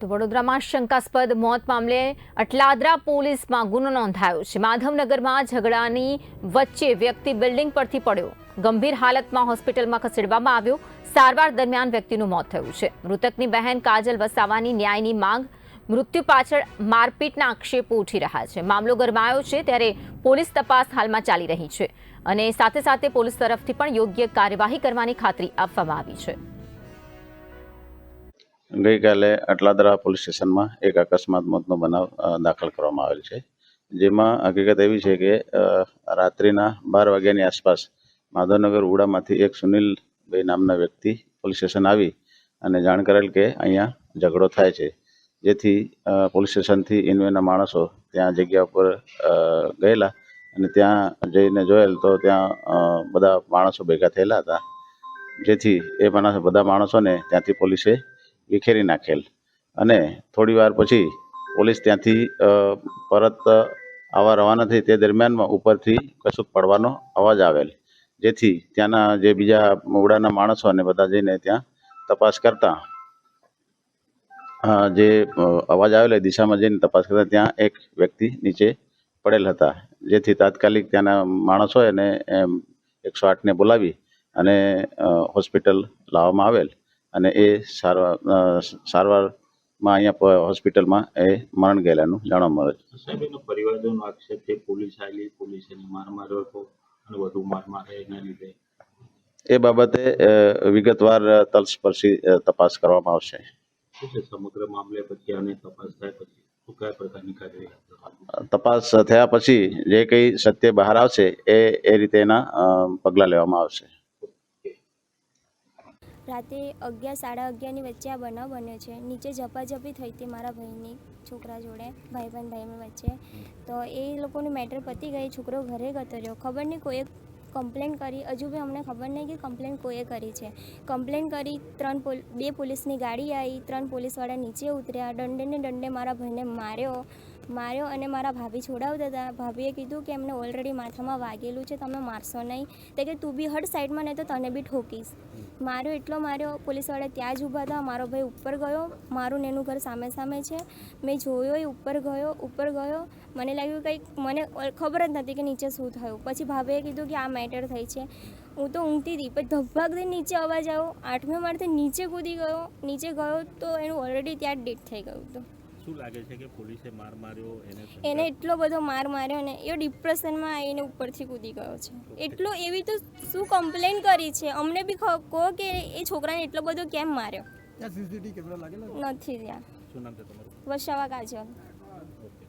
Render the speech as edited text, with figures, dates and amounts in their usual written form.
તો વડોદરામાં શંકાસ્પદ મોત મામલે અટલાદરા પોલીસમાં ગુનો નોંધાયો છે। માધવનગરમાં ઝઘડાની વચ્ચે વ્યક્તિ બિલ્ડિંગ પરથી પડ્યો, ગંભીર હાલતમાં હોસ્પિટલમાં ખસેડવામાં આવ્યો। સારવાર દરમિયાન વ્યક્તિનું મોત થયું છે। મૃતકની બહેન કાજલ વસાવાની ન્યાયની માંગ, મૃત્યુ પાછળ મારપીટના આક્ષેપો ઉઠી રહ્યા છે। મામલો ગરમાયો છે ત્યારે પોલીસ તપાસ હાલમાં ચાલી રહી છે અને સાથે સાથે પોલીસ તરફથી પણ યોગ્ય કાર્યવાહી કરવાની ખાતરી આપવામાં આવી છે। गई काले अटलादरा पोलीस स्टेशन में एक अकस्मात मौत बनाव दाखल करवामां आवेल छे, जेमां हकीकत एवी छे के रात्रिना 12 वाग्यानी आसपास माधवनगर उड़ामांथी एक सुनील भाई नामना व्यक्ति पोलीस स्टेशन आवी अने जाण करेल के अहींया झगड़ो थाय छे, जेथी पोलीस स्टेशन थी इन्वेना माणसो त्यां जग्या पर गयेला अने त्यां जईने जोयेल तो त्यां बधा माणसो भेगा थयेला हता, जेथी ए बधा माणसोने त्यांथी पोलीसे विखेरी नाखेल अने थोड़ी वार पछी पोलीस त्यांथी परत आवा रवाना थई ते दरमियान में उपरथी कशुक पड़वानो अवाज आवेल, जेथी त्याना जे बीजा उड़ाना माणसो ने बधा जईने त्यां तपास करता जे अवाज आवेल दिशा में जईने तपास करता त्यां एक व्यक्ति नीचे पड़ेल हता, जेथी तात्कालिक त्याना माणसोए ने 108 ने बोलावी अने होस्पिटल लाववामां आवेल અને એ સારવારમાં અહીંયા હોસ્પિટલમાં એ મરણ ગયેલાનું જાણવા મળે છે। સાહેબ, એનો પરિવારજનો આક્ષેપ છે પોલીસ આવેલી, પોલીસે માર માર્યો હતો અને વધુ માર મારે એના લીધે એ બાબતે વિગતવાર તલસ્પર્શી તપાસ કરવામાં આવશે। શું છે સમગ્ર મામલે પછી આને તપાસ થાય પછી શું કયા પ્રકારની કાર્યવાહી તપાસ થયા પછી જે કંઈ સત્ય બહાર આવશે એ રીતે એના પગલાં લેવામાં આવશે। राते 11 साढ़ा 11 वच्चे आ बनाव बन्यो छे। नीचे झपाझपी थई थी मारा भाईनी छोकरा जोड़े, भाईबंध भाई में वच्चे, तो ए लोकोनी मैटर पती गई। छोकरो घरे गतो रह्यो, खबर नहीं कोई कम्प्लेन करी, हजू भी अमने खबर नहीं कि कम्प्लेन कोई करी छे। कम्प्लेन करी, 2 पोलीसनी गाड़ी आई, 3 पोलीसवाळा नीचे उतर्या, दंडे ने दंडे मारा भाईने मार्यो अने मारा भाभी छोड़ावता हता। भाभीए कीधुं कि एमने ऑलरेडी माथामां वागेलुं छे, तमे मारशो नहीं, तो कि तू बी हट साइड में, नहीं तो तने बी ठोकीश। मार्यो एटलो मार्यो, पोलीसवाळा त्यां ज ऊभा हता। मारो भाई ऊपर गयो, मारुं ने एनुं घर सामे सामे छे। मैं जोयो ए ऊपर गयो, मने लाग्युं कंईक, मने खबर ज नथी कि नीचे शुं थयुं। पछी भाभीए कीधुं कि आ मैटर थई छे। हूँ तो ऊँघती थी, पण धब्बाकथी नीचे अवाज आव्यो, 8મે माळेथी नीचे कूदी गयो तो एनुं ऑलरेडी त्यां ज डेथ थई गयुं हतुं। શું લાગે છે કે પોલીસે માર માર્યો એને એટલો બધો માર માર્યો ને એ ડિપ્રેશનમાં આવીને ઉપરથી કૂદી ગયો છે। એટલો એવી તો શું કમ્પ્લેન કરી છે, અમને બી કહો કે એ છોકરાને એટલો બધો કેમ માર્યો। ત્યાં સીસીટીવી કેમેરા લાગેલા નથી ત્યાં। શું નામ છે તમારું? વસાવા કાજલ। ઓકે।